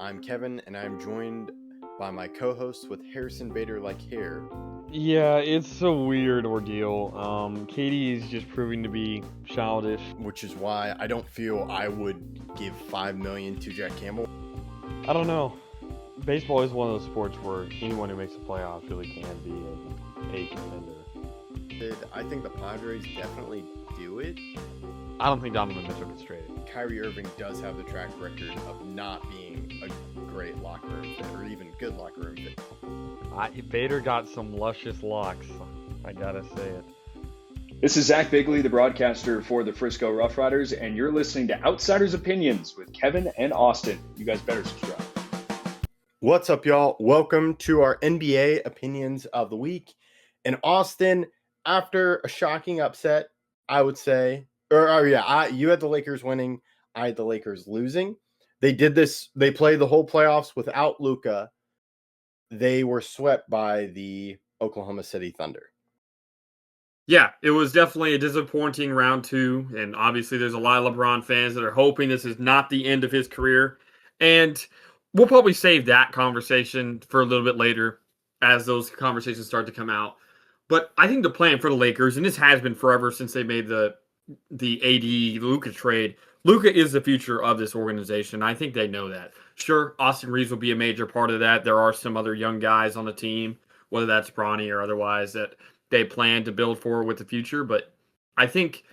I'm Kevin, and I'm joined by my co-host with Harrison Bader like hair. Yeah, it's a weird ordeal. Katie is just proving to be childish. Which is why I don't feel I would give $5 million to Jack Campbell. I don't know. Baseball is one of those sports where anyone who makes the playoffs really can be a contender. I think the Padres definitely do it. I don't think Donovan Mitchell gets traded. Kyrie Irving does have the track record of not being a great locker room fit, or even good locker room fit. Bader got some luscious locks. I gotta say it. This is Zach Bigley, the broadcaster for the Frisco Rough Riders, and you're listening to Outsiders Opinions with Kevin and Austin. You guys better subscribe. What's up, y'all? Welcome to our NBA Opinions of the Week. And Austin, after a shocking upset, I would say, you had the Lakers winning, I had the Lakers losing. They did this, they played the whole playoffs without Luka. They were swept by the Oklahoma City Thunder. Yeah, it was definitely a disappointing round two, and obviously there's a lot of LeBron fans that are hoping this is not the end of his career, and we'll probably save that conversation for a little bit later as those conversations start to come out. But I think the plan for the Lakers, and this has been forever since they made the AD Luka trade, Luka is the future of this organization. I think they know that. Sure, Austin Reeves will be a major part of that. There are some other young guys on the team, whether that's Bronny or otherwise, that they plan to build for with the future. But I think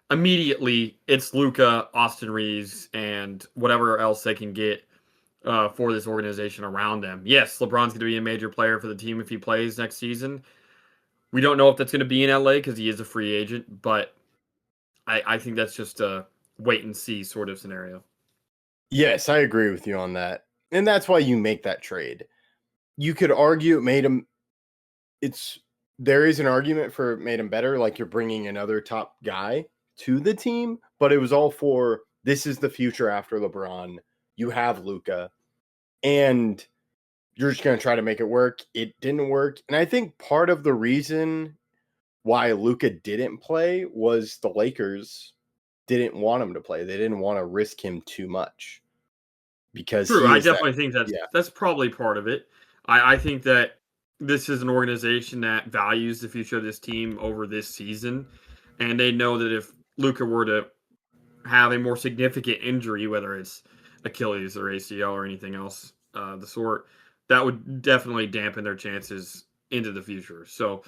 immediately it's Luka, Austin Reeves, and whatever else they can get for this organization around them. Yes, LeBron's going to be a major player for the team if he plays next season. We don't know if that's going to be in LA because he is a free agent, but I think that's just a wait and see sort of scenario. Yes, I agree with you on that. And that's why you make that trade. You could argue it made him, there is an argument for it made him better, like you're bringing another top guy to the team, but it was all for this is the future after LeBron. You have Luka, and you're just going to try to make it work. It didn't work. And I think part of the reason why Luka didn't play was the Lakers didn't want him to play. They didn't want to risk him too much. Because true, I definitely think that's probably part of it. I think that this is an organization that values the future of this team over this season, and they know that if Luka were to have a more significant injury, whether it's Achilles or ACL or anything else the sort, that would definitely dampen their chances into the future. So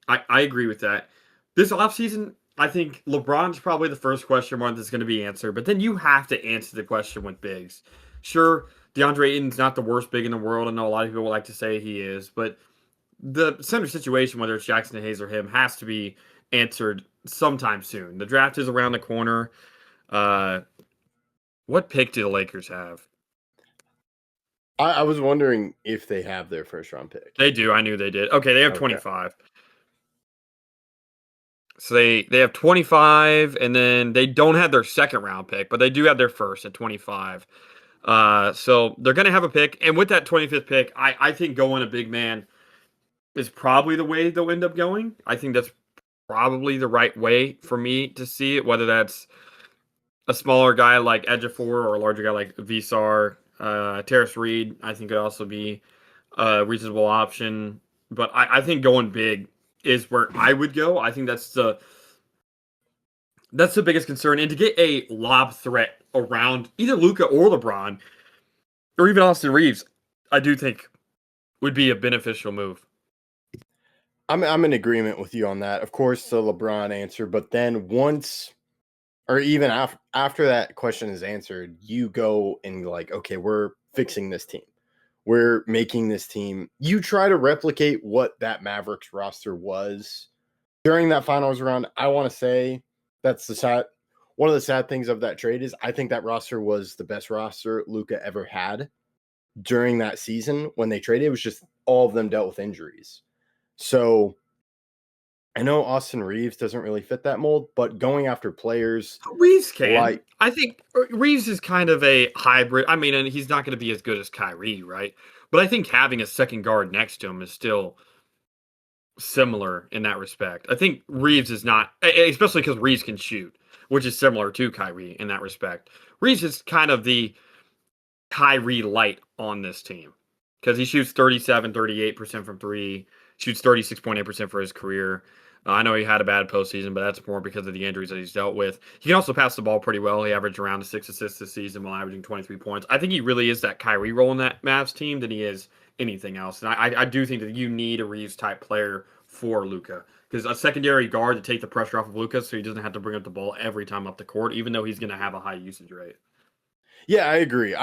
I agree with that. This offseason, I think LeBron's probably the first question mark that's going to be answered, but then you have to answer the question with bigs. Sure, DeAndre Ayton's not the worst big in the world. I know a lot of people would like to say he is, but the center situation, whether it's Jackson Hayes or him, has to be answered sometime soon. The draft is around the corner. What pick do the Lakers have? I was wondering if they have their first round pick. They do. I knew they did. Okay, they have 25. So they have 25, and then they don't have their second round pick, but they do have their first at 25. So they're going to have a pick. And with that 25th pick, I think going a big man is probably the way they'll end up going. I think that's probably the right way for me to see it, whether that's a smaller guy like Ejiofor or a larger guy like Visar. Terrace Reed, I think, could also be a reasonable option. But I think going big is where I would go. I think that's the biggest concern. And to get a lob threat around either Luka or LeBron, or even Austin Reeves, I do think would be a beneficial move. I'm in agreement with you on that. Of course, the LeBron answer, but then once, or even after that question is answered, you go and like, okay, we're fixing this team. We're making this team. You try to replicate what that Mavericks roster was during that finals round. I want to say that's one of the sad things of that trade is I think that roster was the best roster Luka ever had during that season when they traded. It was just all of them dealt with injuries. So I know Austin Reeves doesn't really fit that mold, but going after players, Reeves can. I think Reeves is kind of a hybrid. I mean, and he's not going to be as good as Kyrie, right? But I think having a second guard next to him is still similar in that respect. I think Reeves is not, especially because Reeves can shoot, which is similar to Kyrie in that respect. Reeves is kind of the Kyrie light on this team because he shoots 38% from three, shoots 36.8% for his career. I know he had a bad postseason, but that's more because of the injuries that he's dealt with. He can also pass the ball pretty well. He averaged around 6 assists this season while averaging 23 points. I think he really is that Kyrie role in that Mavs team than he is anything else. And I do think that you need a Reeves-type player for Luka because a secondary guard to take the pressure off of Luka so he doesn't have to bring up the ball every time up the court, even though he's going to have a high usage rate. Yeah, I agree.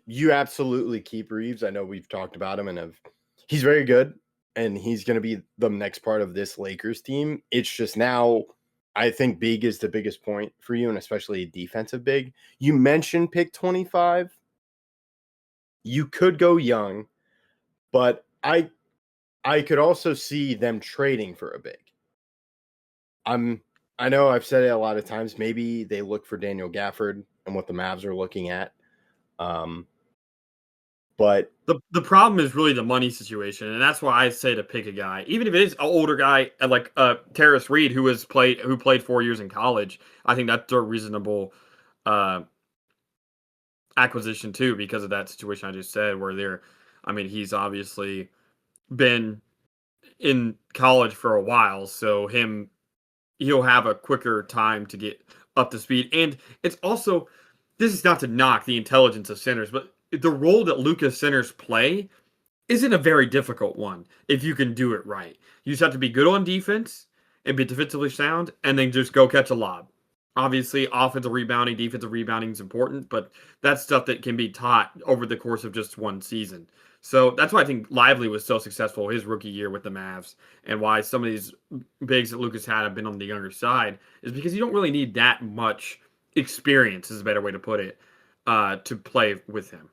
You absolutely keep Reeves. I know we've talked about him and he's very good. And he's going to be the next part of this Lakers team. It's just now, I think big is the biggest point for you, and especially a defensive big. You mentioned pick 25. You could go young, but I could also see them trading for a big. I know I've said it a lot of times. Maybe they look for Daniel Gafford and what the Mavs are looking at. But the problem is really the money situation, and that's why I say to pick a guy, even if it is an older guy like Terrace Reed, who played 4 years in college. I think that's a reasonable acquisition too, because of that situation I just said, where he's obviously been in college for a while, so he'll have a quicker time to get up to speed, and it's also, this is not to knock the intelligence of centers, but the role that Luka's centers play isn't a very difficult one if you can do it right. You just have to be good on defense and be defensively sound and then just go catch a lob. Obviously, offensive rebounding, defensive rebounding is important, but that's stuff that can be taught over the course of just one season. So that's why I think Lively was so successful his rookie year with the Mavs, and why some of these bigs that Lucas had have been on the younger side is because you don't really need that much experience, is a better way to put it, to play with him.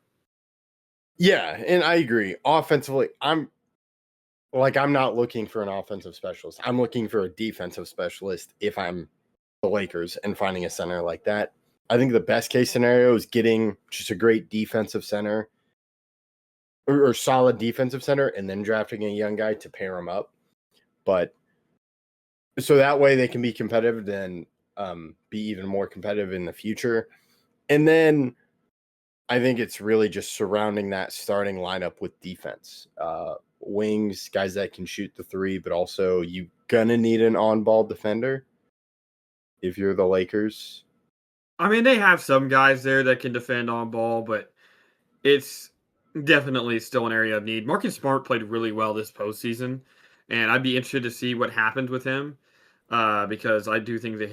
Yeah, and I agree. Offensively, I'm not looking for an offensive specialist. I'm looking for a defensive specialist if I'm the Lakers and finding a center like that. I think the best case scenario is getting just a great defensive center or solid defensive center and then drafting a young guy to pair him up. But so that way they can be competitive, then be even more competitive in the future. And then I think it's really just surrounding that starting lineup with defense. Wings, guys that can shoot the three, but also you gonna need an on-ball defender if you're the Lakers. I mean, they have some guys there that can defend on ball, but it's definitely still an area of need. Marcus Smart played really well this postseason, and I'd be interested to see what happened with him because I do think that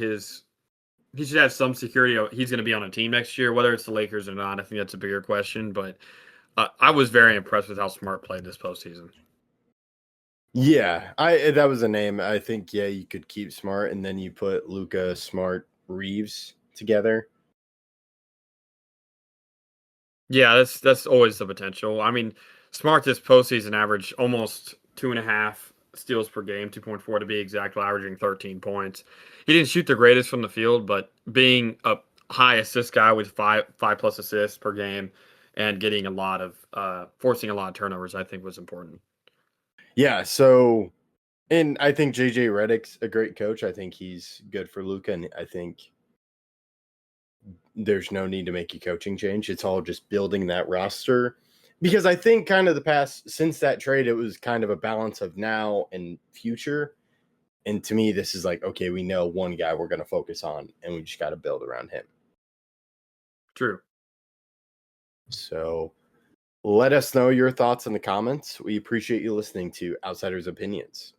he should have some security. He's going to be on a team next year, whether it's the Lakers or not. I think that's a bigger question, but I was very impressed with how Smart played this postseason. Yeah, that was a name. I think, yeah, you could keep Smart, and then you put Luka, Smart, Reeves together. Yeah, that's always the potential. I mean, Smart this postseason averaged almost 2.5 steals per game, 2.4 to be exact, while averaging 13 points. He didn't shoot the greatest from the field, but being a high assist guy with five plus assists per game and getting a lot of forcing a lot of turnovers, I think was important. Yeah, so, and I think JJ Redick's a great coach. I think he's good for Luka, and I think there's no need to make a coaching change. It's all just building that roster. Because I think kind of the past, since that trade, it was kind of a balance of now and future. And to me, this is like, okay, we know one guy we're going to focus on, and we just got to build around him. True. So let us know your thoughts in the comments. We appreciate you listening to Outsiders Opinions.